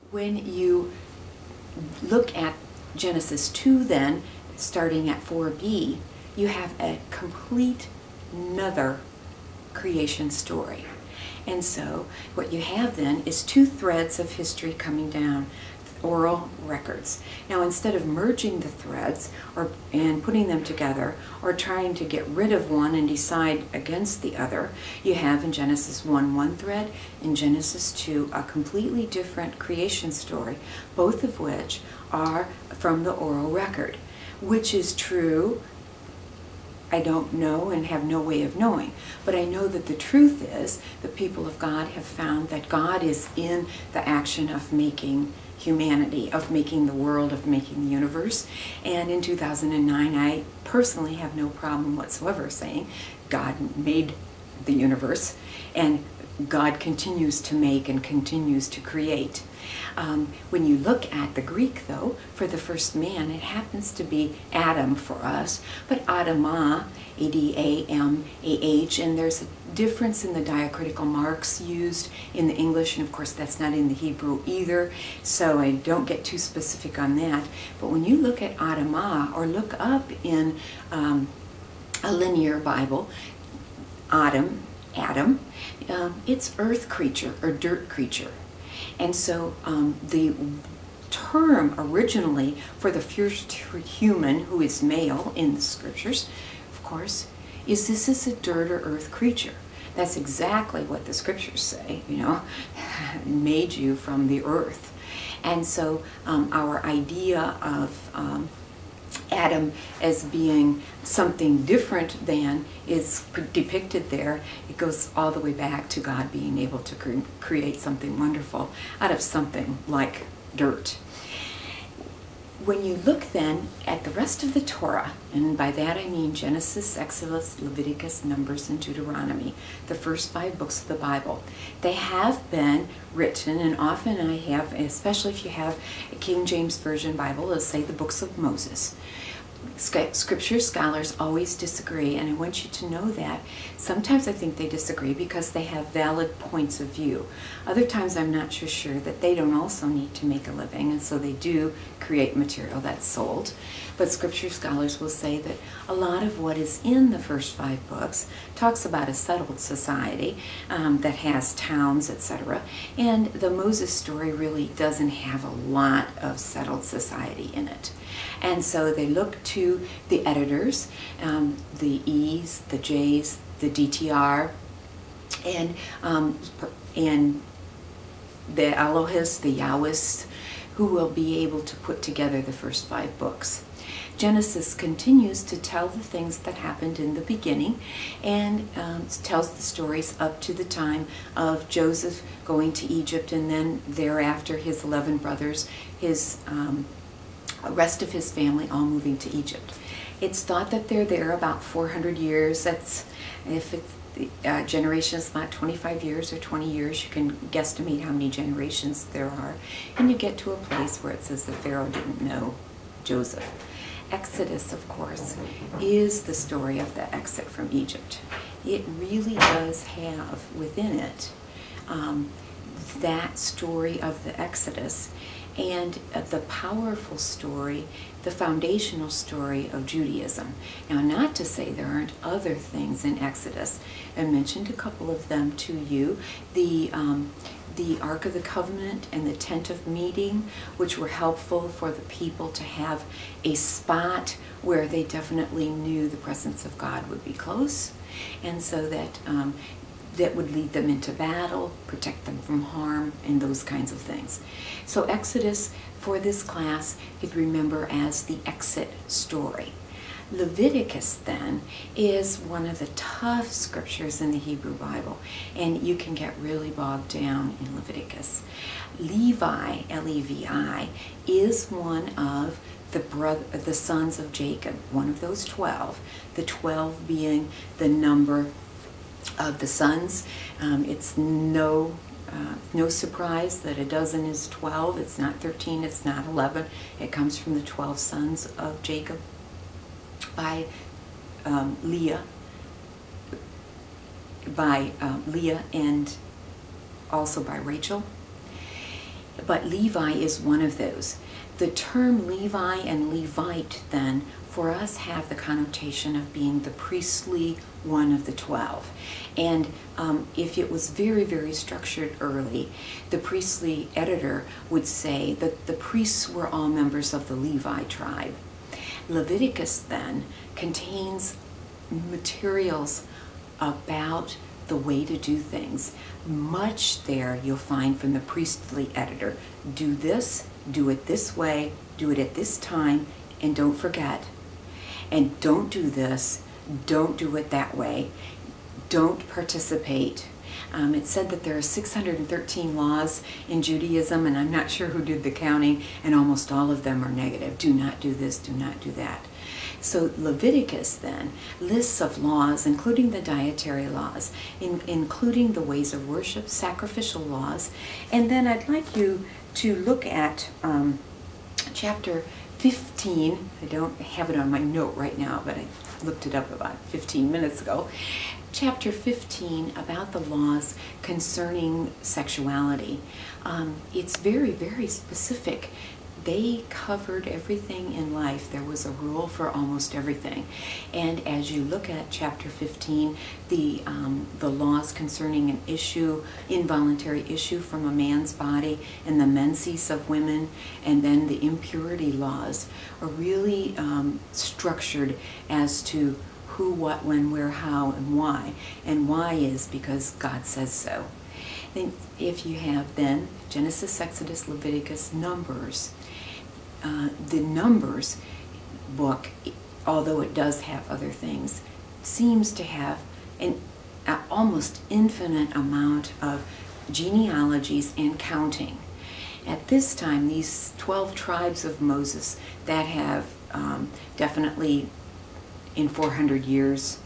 When you look at Genesis 2 then, starting at 4b, you have a complete another creation story. And so what you have then is two threads of history coming down, oral records. Now instead of merging the threads and putting them together or trying to get rid of one and decide against the other, you have in Genesis 1 one thread, in Genesis 2 a completely different creation story, both of which are from the oral record. Which is true, I don't know and have no way of knowing, but I know that the truth is the people of God have found that God is in the action of making humanity, of making the world, of making the universe. And in 2009, I personally have no problem whatsoever saying God made the universe and God continues to make and continues to create. When you look at the Greek, though, for the first man, it happens to be Adam for us, but Adamah, A-D-A-M-A-H, and there's a difference in the diacritical marks used in the English, and of course that's not in the Hebrew either, so I don't get too specific on that. But when you look at Adamah, or look up in a linear Bible, Adam, it's earth creature or dirt creature. And so the term originally for the first human who is male in the scriptures, of course, is this is a dirt or earth creature. That's exactly what the scriptures say, you know, made you from the earth. And so our idea of Adam as being something different than is depicted there. It goes all the way back to God being able to create something wonderful out of something like dirt. When you look then at the rest of the Torah, and by that I mean Genesis, Exodus, Leviticus, Numbers, and Deuteronomy, the first 5 books of the Bible, they have been written, and often I have, especially if you have a King James Version Bible, let's say the books of Moses. Scripture scholars always disagree, and I want you to know that. Sometimes I think they disagree because they have valid points of view. Other times I'm not so sure that they don't also need to make a living, and so they do create material that's sold. But Scripture scholars will say that a lot of what is in the first 5 books talks about a settled society that has towns, etc. And the Moses story really doesn't have a lot of settled society in it. And so they look to the editors, the E's, the J's, the DTR, and the Elohis, the Yahwist, who will be able to put together the first 5 books. Genesis continues to tell the things that happened in the beginning and tells the stories up to the time of Joseph going to Egypt, and then thereafter his 11 brothers, his rest of his family all moving to Egypt. It's thought that they're there about 400 years. That's, if it's generation is about 25 years or 20 years, you can guesstimate how many generations there are, and you get to a place where it says the Pharaoh didn't know Joseph. Exodus, of course, is the story of the exit from Egypt. It really does have within it that story of the Exodus and the powerful story, the foundational story of Judaism. Now, not to say there aren't other things in Exodus. I mentioned a couple of them to you. The Ark of the Covenant and the Tent of Meeting, which were helpful for the people to have a spot where they definitely knew the presence of God would be close, and so that that would lead them into battle, protect them from harm, and those kinds of things. So Exodus, for this class, you'd remember as the exit story. Leviticus, then, is one of the tough scriptures in the Hebrew Bible, and you can get really bogged down in Leviticus. Levi, L-E-V-I, is one of the sons of Jacob, one of those 12, the 12 being the number of the sons. It's no surprise that a dozen is 12. It's not 13, it's not 11. It comes from the 12 sons of Jacob by Leah and also by Rachel. but Levi is one of those. The term Levi and Levite then for us have the connotation of being the priestly one of the 12. And if it was very, very structured early, the priestly editor would say that the priests were all members of the Levi tribe. Leviticus then contains materials about the way to do things. Much there you'll find from the priestly editor. Do this, do it this way, do it at this time, and don't forget. And don't do this, don't do it that way, don't participate. It said that there are 613 laws in Judaism, and I'm not sure who did the counting, and almost all of them are negative. Do not do this, do not do that. So Leviticus then lists of laws, including the dietary laws, including the ways of worship, sacrificial laws. And then I'd like you to look at chapter 15. I don't have it on my note right now, but I looked it up about 15 minutes ago. Chapter 15 about the laws concerning sexuality. It's very, very specific. They covered everything in life. There was a rule for almost everything. And as you look at chapter 15, the laws concerning an issue, involuntary issue from a man's body, and the menses of women, and then the impurity laws are really structured as to who, what, when, where, how, and why. And why is because God says so. Then if you have then Genesis, Exodus, Leviticus, Numbers, the Numbers book, although it does have other things, seems to have an almost infinite amount of genealogies and counting. At this time, these 12 tribes of Moses that have definitely in 400 years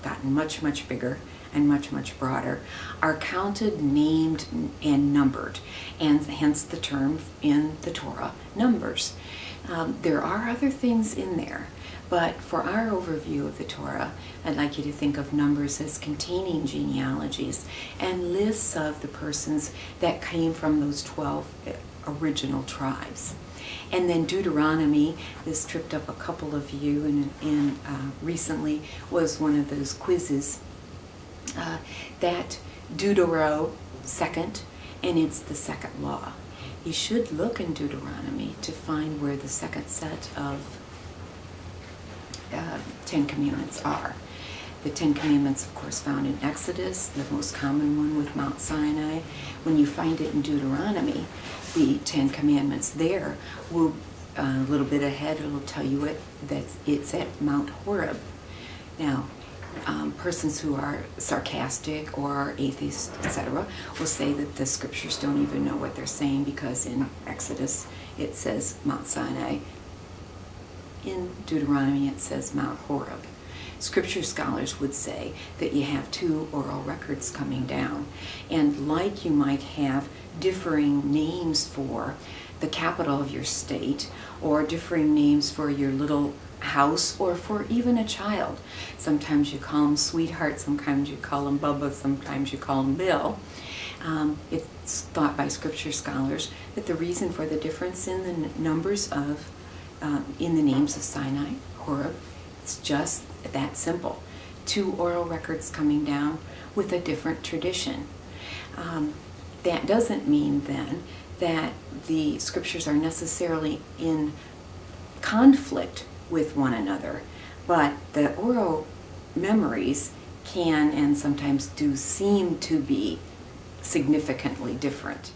gotten much, much bigger and much, much broader, are counted, named, and numbered, and hence the term in the Torah, numbers. There are other things in there, but for our overview of the Torah, I'd like you to think of Numbers as containing genealogies and lists of the persons that came from those 12 original tribes. And then Deuteronomy, this tripped up a couple of you, and recently was one of those quizzes. That Deutero second, and it's the second law. You should look in Deuteronomy to find where the second set of 10 Commandments are. The 10 Commandments, of course, found in Exodus, the most common one with Mount Sinai. When you find it in Deuteronomy, the 10 Commandments there will, a little bit ahead, it'll tell you that it's at Mount Horeb. Now, persons who are sarcastic or are atheists, etc., will say that the scriptures don't even know what they're saying because in Exodus it says Mount Sinai. In Deuteronomy it says Mount Horeb. Scripture scholars would say that you have two oral records coming down, and like you might have differing names for the capital of your state or differing names for your little house or for even a child. Sometimes you call them sweetheart, sometimes you call them Bubba, sometimes you call them Bill. It's thought by scripture scholars that the reason for the difference in the numbers of, in the names of Sinai, Horeb, it's just that simple. Two oral records coming down with a different tradition. That doesn't mean then that the scriptures are necessarily in conflict with one another, but the oral memories can and sometimes do seem to be significantly different.